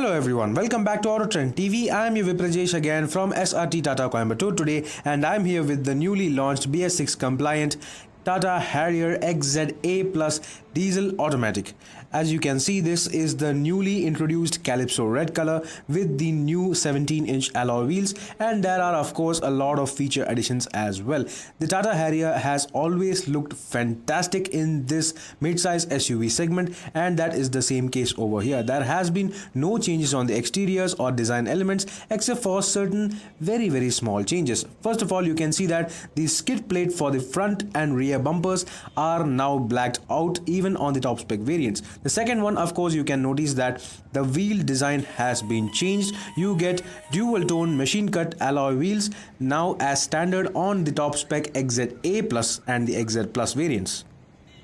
Hello everyone, welcome back to Auto Trend TV. I am your Viprajesh again from SRT Tata Coimbatore today, and I'm here with the newly launched BS6 compliant Tata Harrier XZA Plus diesel automatic. As you can see, this is the newly introduced Calypso red color with the new 17-inch alloy wheels, and there are of course a lot of feature additions as well. The Tata Harrier has always looked fantastic in this mid-size SUV segment, and that is the same case over here. There has been no changes on the exteriors or design elements except for certain very small changes. First of all, you can see that the skid plate for the front and rear bumpers are now blacked out even on the top spec variants. The second one, of course, you can notice that the wheel design has been changed. You get dual tone machine cut alloy wheels now as standard on the top spec XZA Plus and the XZ Plus variants.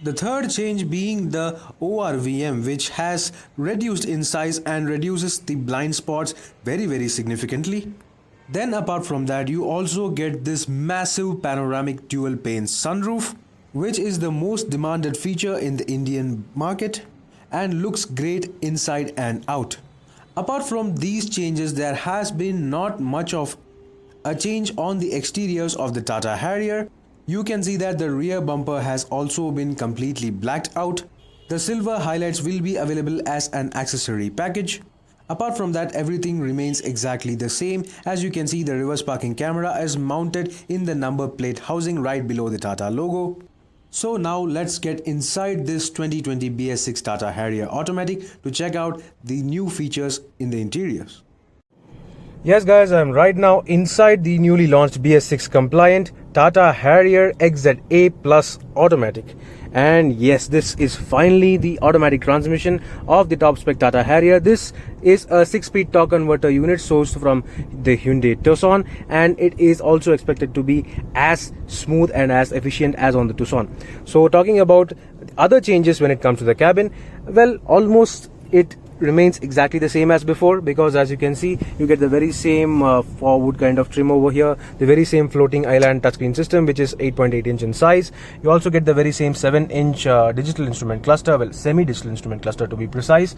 The third change being the ORVM, which has reduced in size and reduces the blind spots very significantly. Then apart from that, you also get this massive panoramic dual pane sunroof, which is the most demanded feature in the Indian market and looks great inside and out. Apart from these changes, there has been not much of a change on the exteriors of the Tata Harrier. You can see that the rear bumper has also been completely blacked out. The silver highlights will be available as an accessory package. Apart from that, everything remains exactly the same. As you can see, the reverse parking camera is mounted in the number plate housing right below the Tata logo. So now let's get inside this 2020 BS6 Tata Harrier automatic to check out the new features in the interiors. Yes guys, I'm right now inside the newly launched BS6 compliant Tata Harrier XZA Plus automatic. And yes, this is finally the automatic transmission of the top spec Tata Harrier. This is a 6-speed torque converter unit sourced from the Hyundai Tucson, and it is also expected to be as smooth and as efficient as on the Tucson. So talking about other changes when it comes to the cabin, well, almost it remains exactly the same as before, because as you can see, you get the very same forward kind of trim over here, the very same floating island touchscreen system, which is 8.8 inch in size. You also get the very same 7-inch digital instrument cluster, well, semi-digital instrument cluster to be precise.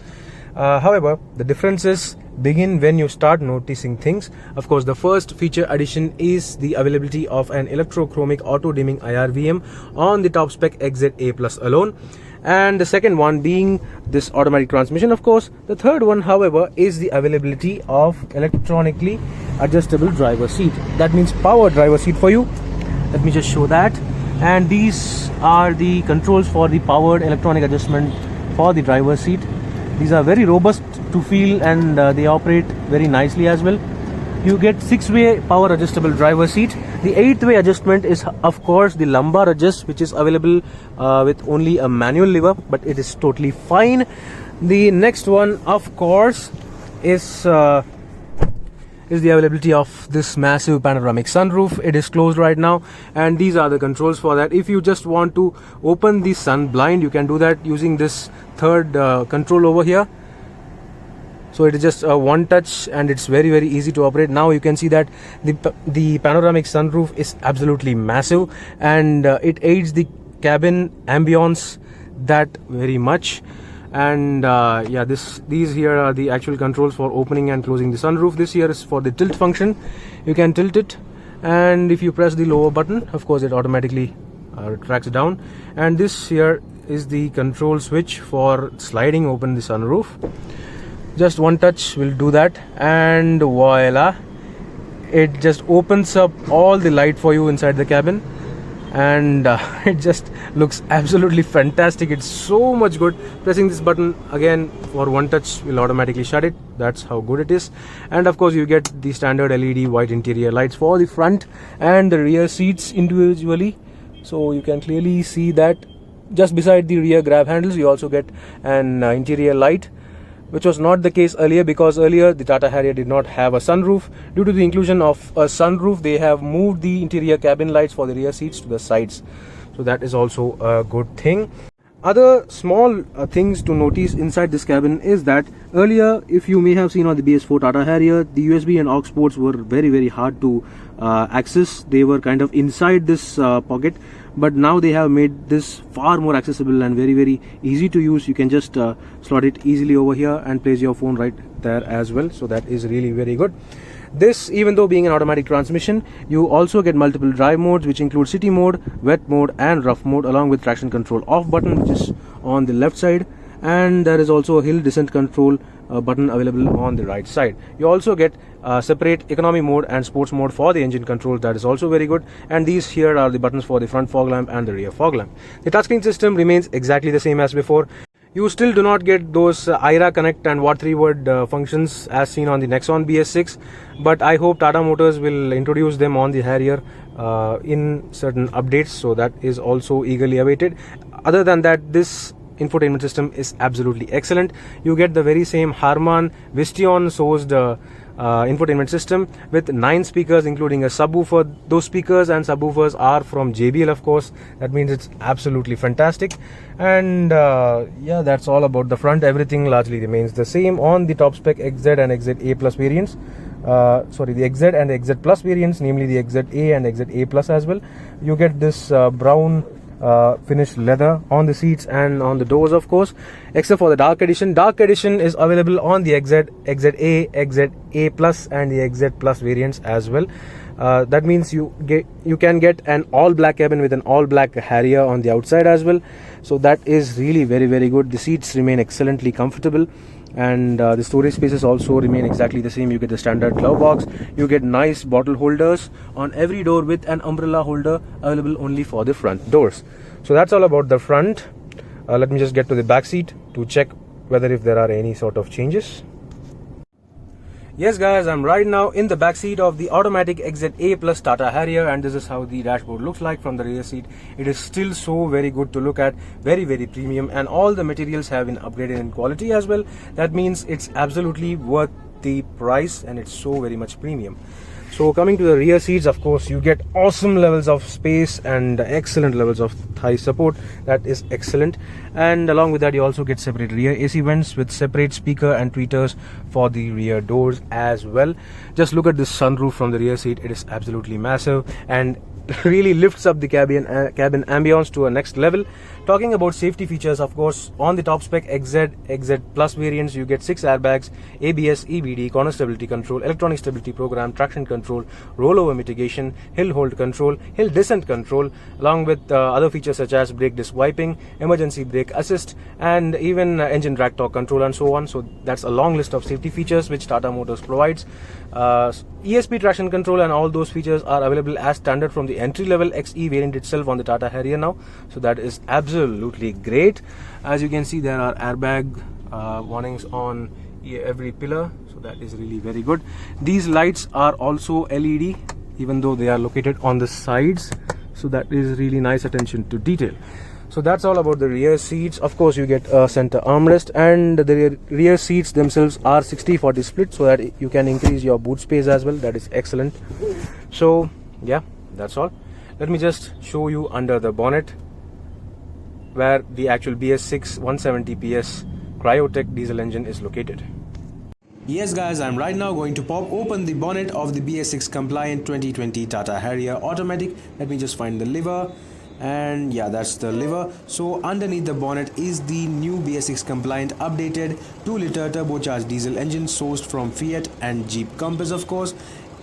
However, the differences begin when you start noticing things. Of course, the first feature addition is the availability of an electrochromic auto dimming IRVM on the top spec XZA Plus alone, and the second one being this automatic transmission, of course. The third one, however, is the availability of electronically adjustable driver seat. That means power driver seat for you. Let me just show that. And these are the controls for the powered electronic adjustment for the driver seat. These are very robust to feel, and they operate very nicely as well. You get 6-way power adjustable driver seat. The 8th-way adjustment is of course the lumbar adjust, which is available with only a manual lever, but it is totally fine. The next one, of course, is the availability of this massive panoramic sunroof. It is closed right now, and these are the controls for that. If you just want to open the sun blind, you can do that using this third control over here. So it is just a one touch, and it's very easy to operate. Now you can see that the panoramic sunroof is absolutely massive, and it aids the cabin ambience that very much. And yeah, these here are the actual controls for opening and closing the sunroof. This here is for the tilt function. You can tilt it, and if you press the lower button, of course it automatically retracts down. And this here is the control switch for sliding open the sunroof. Just one touch will do that, and voila, it just opens up all the light for you inside the cabin, and it just looks absolutely fantastic. It's so much good. Pressing this button again for one touch will automatically shut it. That's how good it is. And of course, you get the standard LED white interior lights for the front and the rear seats individually, so you can clearly see that. Just beside the rear grab handles, you also get an interior light, which was not the case earlier, because earlier the Tata Harrier did not have a sunroof. Due to the inclusion of a sunroof, they have moved the interior cabin lights for the rear seats to the sides, so that is also a good thing. Other small things to notice inside this cabin is that earlier, if you may have seen on the BS4 Tata Harrier, the USB and aux ports were very hard to access. They were kind of inside this pocket, but now they have made this far more accessible and very easy to use. You can just slot it easily over here and place your phone right there as well. So that is really very good. This, even though being an automatic transmission, you also get multiple drive modes, which include city mode, wet mode and rough mode, along with traction control off button, which is on the left side, and there is also a hill descent control button available on the right side. You also get separate economy mode and sports mode for the engine control. That is also very good. And these here are the buttons for the front fog lamp and the rear fog lamp. The touchscreen system remains exactly the same as before. You still do not get those IRA Connect and What 3 word functions as seen on the Nexon BS6, but I hope Tata Motors will introduce them on the Harrier in certain updates, so that is also eagerly awaited. Other than that, this infotainment system is absolutely excellent. You get the very same Harman Visteon sourced infotainment system with 9 speakers, including a subwoofer. Those speakers and subwoofers are from JBL, of course. That means it's absolutely fantastic. And yeah, that's all about the front. Everything largely remains the same on the top spec XZ and XZA Plus variants. Sorry, the XZ and the XZ Plus variants, namely the XZA and XZA Plus as well. You get this brown finished leather on the seats and on the doors, of course, except for the dark edition. Dark edition is available on the XZ, XZA, XZA Plus and the XZ Plus variants as well. That means you can get an all black cabin with an all black Harrier on the outside as well. So that is really very good. The seats remain excellently comfortable, and the storage spaces also remain exactly the same. You get the standard glove box. You get nice bottle holders on every door with an umbrella holder available only for the front doors. So that's all about the front. Let me just get to the back seat to check whether if there are any sort of changes. Yes guys, I'm right now in the back seat of the automatic XZA Plus Tata Harrier, and this is how the dashboard looks like from the rear seat. It is still so very good to look at, very premium, and all the materials have been upgraded in quality as well. That means it's absolutely worth the price, and it's so very much premium. So coming to the rear seats, of course, you get awesome levels of space and excellent levels of thigh support. That is excellent. And along with that, you also get separate rear AC vents with separate speaker and tweeters for the rear doors as well. Just look at this sunroof from the rear seat. It is absolutely massive and really lifts up the cabin ambience to a next level. Talking about safety features, of course, on the top spec XZ Plus variants, you get 6 airbags, ABS, EBD, corner stability control, electronic stability program, traction control, rollover mitigation, hill hold control, hill descent control, along with other features such as brake disc wiping, emergency brake assist, and even engine drag torque control and so on. So that's a long list of safety features which Tata Motors provides. ESP traction control and all those features are available as standard from the entry-level XE variant itself on the Tata Harrier now. So that is absolutely great. As you can see, there are airbag warnings on every pillar. So that is really very good. These lights are also LED, even though they are located on the sides. So that is really nice attention to detail. So that's all about the rear seats. Of course, you get a center armrest, and the rear seats themselves are 60-40 split, so that you can increase your boot space as well. That is excellent. So yeah, that's all. Let me just show you under the bonnet where the actual BS6 170 PS Cryotech diesel engine is located. Yes guys, I'm right now going to pop open the bonnet of the BS6 compliant 2020 Tata Harrier automatic. Let me just find the lever. And yeah, that's the lever. So underneath the bonnet is the new BS6 compliant updated 2-liter turbocharged diesel engine sourced from Fiat and Jeep Compass, of course.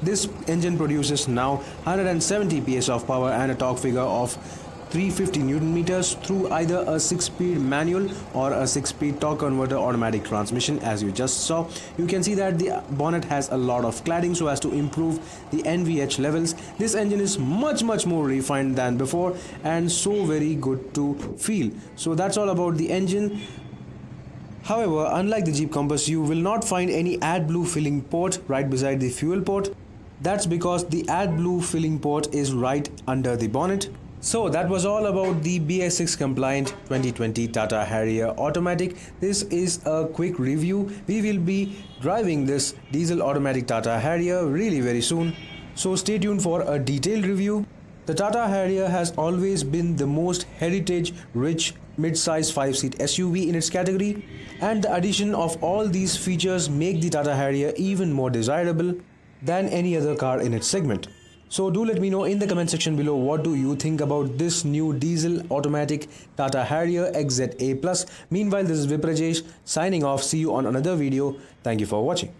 This engine produces now 170 PS of power and a torque figure of 350 Newton meters through either a 6-speed manual or a 6-speed torque converter automatic transmission. As you just saw, you can see that the bonnet has a lot of cladding so as to improve the NVH levels. This engine is much more refined than before and so very good to feel. So that's all about the engine. However, unlike the Jeep Compass, you will not find any AdBlue filling port right beside the fuel port. That's because the AdBlue filling port is right under the bonnet. So that was all about the BS6 compliant 2020 Tata Harrier automatic. This is a quick review. We will be driving this diesel automatic Tata Harrier really very soon. So stay tuned for a detailed review. The Tata Harrier has always been the most heritage-rich mid-size 5-seat SUV in its category, and the addition of all these features make the Tata Harrier even more desirable than any other car in its segment. So do let me know in the comment section below what do you think about this new diesel automatic Tata Harrier XZA Plus. Meanwhile, this is Viprajesh signing off. See you on another video. Thank you for watching.